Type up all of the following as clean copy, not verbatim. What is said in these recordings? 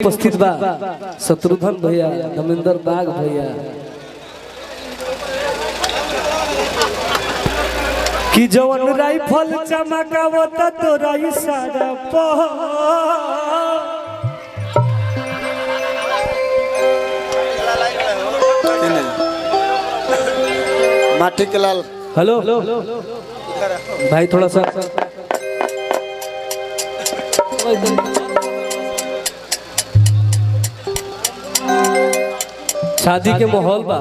उपस्थित बा शत्रुघ्न भैया, धर्मेंद्र बाग भैया कि जवन राइफल चमकावत तोरा इशारा पर माटी के लाल। हेलो भाई, थोड़ा सा शादी के माहौल बा।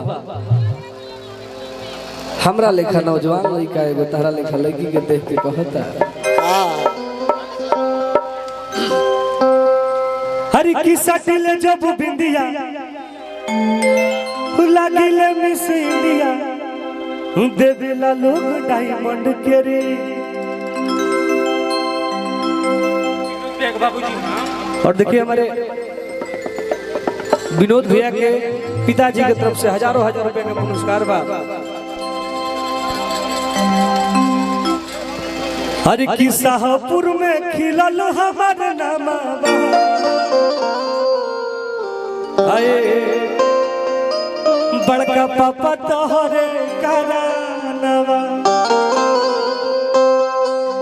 हमरा लेखा नौजवान लड़का एगो तारा लेखा लड़की के देख के कहता हरी की सटिले जब बिंदिया लागिले मिस इंडिया देवेला लोग डायमंड के रे। और देखिए हमारे विनोद भैया के पिताजी की तरफ से हजारों हजार रुपए का पुरस्कार बा। हर की शाहपुर में खिलल हमार नामा बड़का पापा तोहरे करानवा।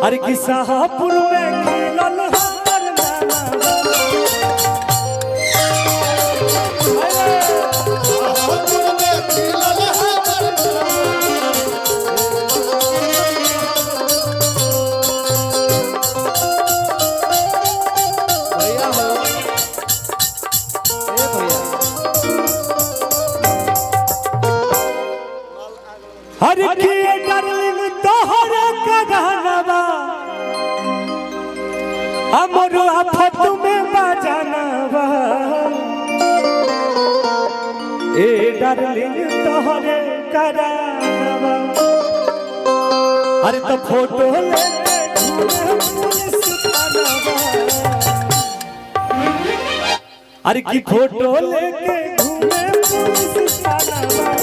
हर की शाहपुर में खिलल हमार नामा हर की डार्लिंग तोहरे करानवा हमरो आफत में बजानवा। ए डार्लिंग तोहरे करानवा अरे तो फोटो लेके घूमे पुलिस थानावा। अरे की फोटो लेके घूमे पुलिस थानावा।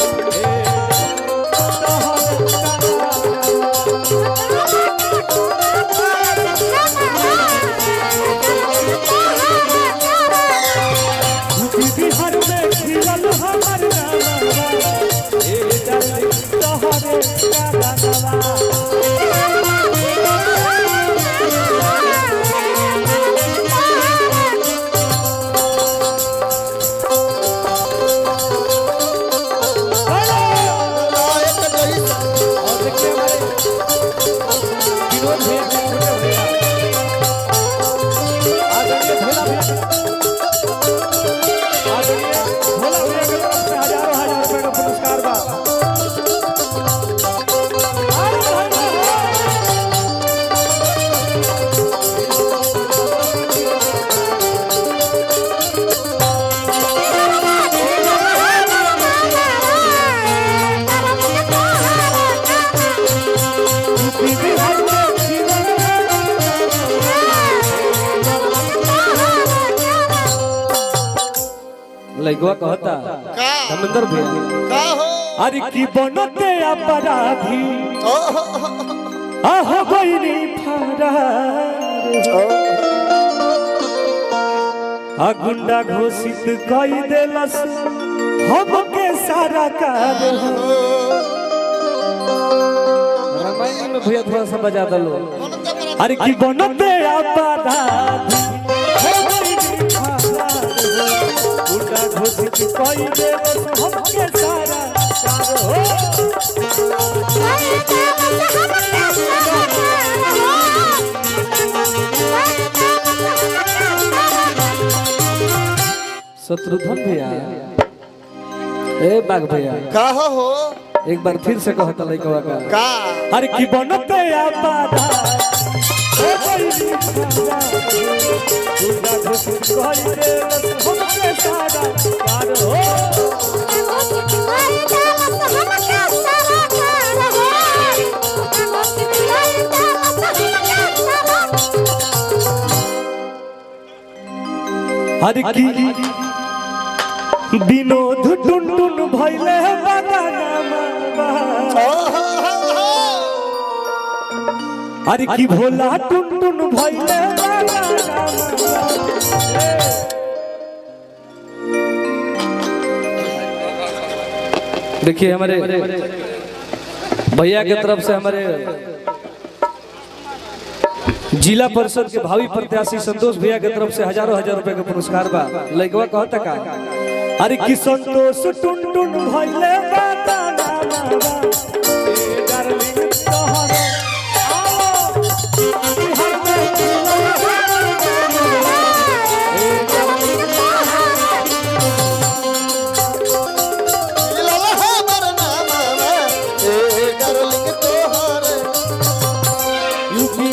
बिहार में खिलल हमार नामा ए डार्लिंग तोहरे करानवा। लइकवा कहता धर्मेंद्र भैया अरे की बनते अपराधी आहो गइनी फरार आ गुंडा घोषित कई देलस हमके सारा कार। रामायण में भैया थोड़ा सा बजा दलो। अरे की बनते अपराधी घोषित कोई देवस हमके सारा हो। शत्रुघ्न भैया, ए बाग भैया का हो एक बार फिर से कहता लइकवा का अरे की बनते आबादा ओ कोई गुंडा घोषित कोई देवस हमके सारा कार हो। हर की विनोद टुन टुन भइले बगानमा। हर की भोला टुन टुन भइले बगानमा। देखिए हमारे भैया की तरफ से हमारे जिला परिषद के भावी प्रत्याशी संतोष भैया की तरफ से हजारों हजार रुपए का पुरस्कार बा। लइकवा कहता का अरे कि संतोष टुन टुन भइले बाता नामा ए डार्लिंग तोहर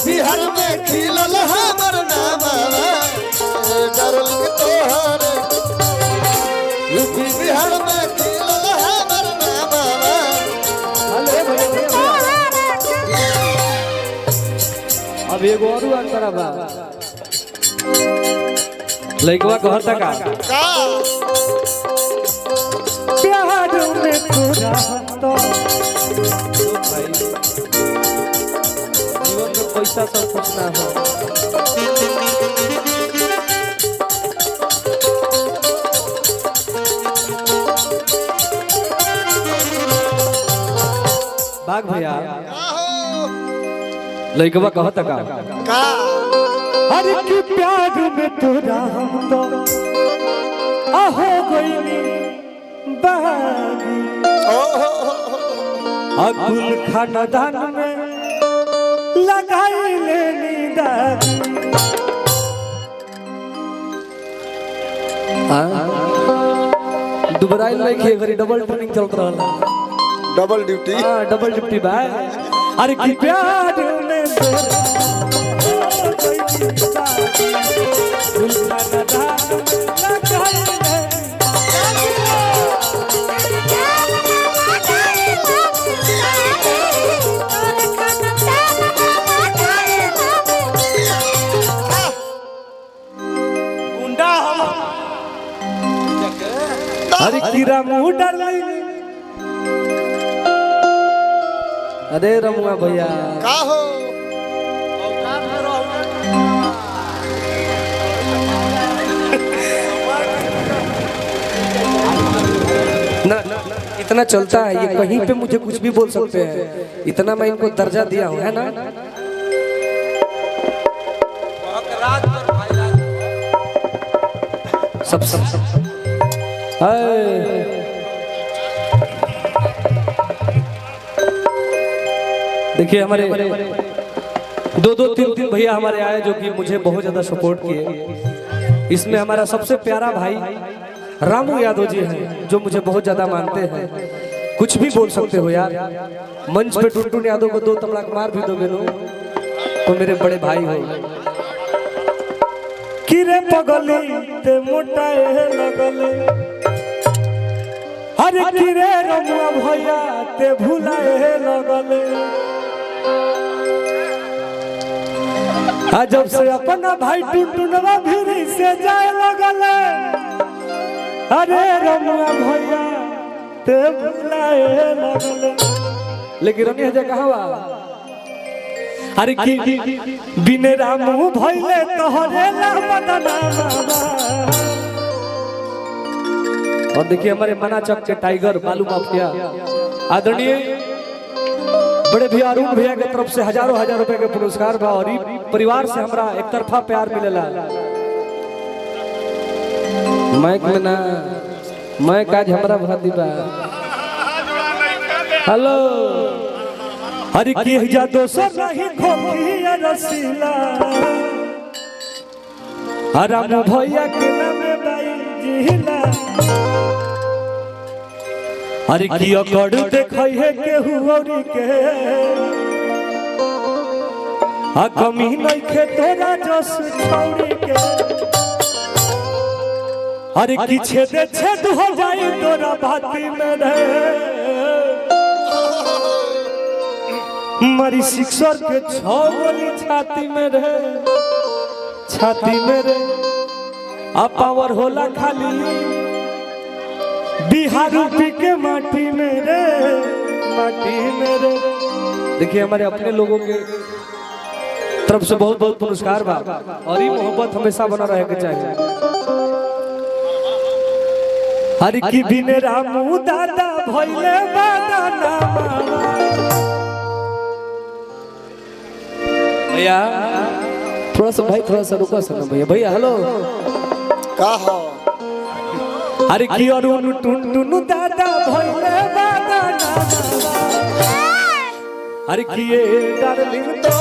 बिहार में खिलल हमर नामा डार्लिंग तोहर यूपी बिहार में खिलल हमर नामा। अरे भैया अब एगो और अंतरा बा। लइकवा कहता का प्यार में पूरा तो भाई जीवन में पैसा सब कुछ ना हो। बाग भैया लइकवा कहता का अरे कि प्यार में तोरा हम तो आहो गइनी बागी अकुल खानदान में लगाई लेनी दागी। दुबराई लइके घरी डबल ट्रेनिंग चलत रहला। डबल ड्यूटी डबल ड्यूटी बा। अरे कि प्यार में अरे कीरा मुंह डाली। अरे रमुआ भैया का हो ना इतना चलता है ये कहीं पे मुझे कुछ भी बोल सकते हैं। इतना मैं इनको दर्जा दिया हूँ है ना। सब सब सब देखिए हमारे दो दो तीन तीन भैया हमारे आए जो कि मुझे बहुत ज्यादा सपोर्ट किए। इसमें हमारा सबसे प्यारा भाई रामू यादव जी हैं जो मुझे बहुत ज्यादा मानते हैं। कुछ भी बोल सकते हो यार। मंच पे टुनटुन यादव को दो तमलाक मार भी दोगे लो तो मेरे बड़े भाई हो। किरे पगली ते मोटाए लगले अरे किरे रमुआ भैया ते भुलाए लगले। जब से अपना भाई टुनटुनवा भी से जाए लगले अरे रमुआ भैया ते भुलाए लगले। लेकिन रनी हजे कहावा अरे की बिने रामू भइले तोहरे ला बदनामा। और देखिए हमारे मनाचक के टाइगर बालू माफिया आदरणीय बड़े भैया अरुण भैया की तरफ से हजारों हजार रुपए के पुरस्कार बा। और परिवार से हमरा एक तरफा प्यार मिलेला। माइक में ना मैं काज हमरा भदी बा। हेलो अरे की जा दोसर नहीं खोखिया रसीला रामू भैया के नाम बाई जिला। अरे की अकड़ देखै है केहू औरी के आ कमी नहीं खे तोरा जस छौरी के। अरे की छेदे छेद हो जाई तोरा बाती में रे मरी सिक्सर के 6 गोली छाती में रे छाती में रे। आ पावर होला खाली बिहार यूपी के माटी में रे माटी में रे। देखिए हमारे अपने लोगों के तरफ से बहुत बहुत पुरस्कार बा। और ये मोहब्बत हमेशा बना रहे के चाहिए। हर की बिन रामू दादा भइले बादाना भैया थोड़ा सा भाई थोड़ा सा रुको सर भैया भैया हेलो का हो हर की अरुण टुनटुन दादा भइले बादाना हर की ये डार्लिंग तो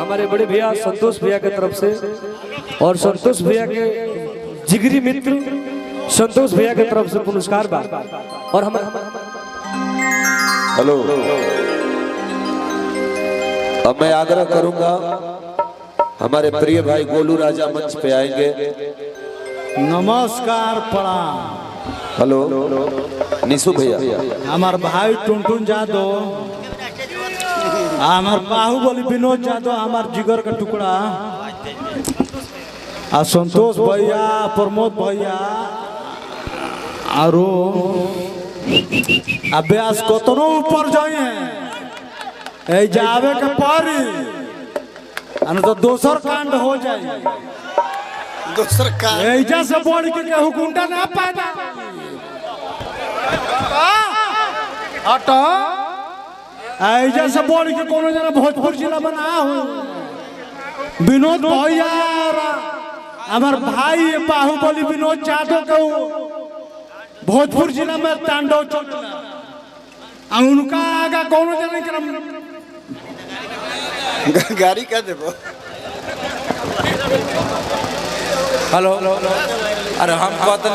हमारे बड़े भैया संतोष भैया की तरफ से और संतोष भैया के जिगरी मित्र संतोष भैया की तरफ से पुरस्कार बा और हम हेलो अब मैं आग्रह करूंगा हमारे प्रिय भाई गोलू राजा मंच पे आएंगे। नमस्कार प्रणाम। हेलो निशु भैया हमार भाई टुनटुन जादव हमार बाहुबली विनोद यादव हमार जिगर का टुकड़ा आ संतोष भैया प्रमोद भैया और अभ्यास कतनो ऊपर जाए ए जावे के पारी अन तो दोसर कांड हो जाए दूसर का एजा से बढ़ के केहू गुंडा ना पैदा हटो ऐजा से बोल के कोनो जना भोजपुर जिला बना हो विनोद भैया हमार भाई बाहुबली विनोद यादव के भोजपुर जिला में तांडव चलना उनका आगा कोनो जना के गाड़ी का देबो हेलो अरे हम बात नहीं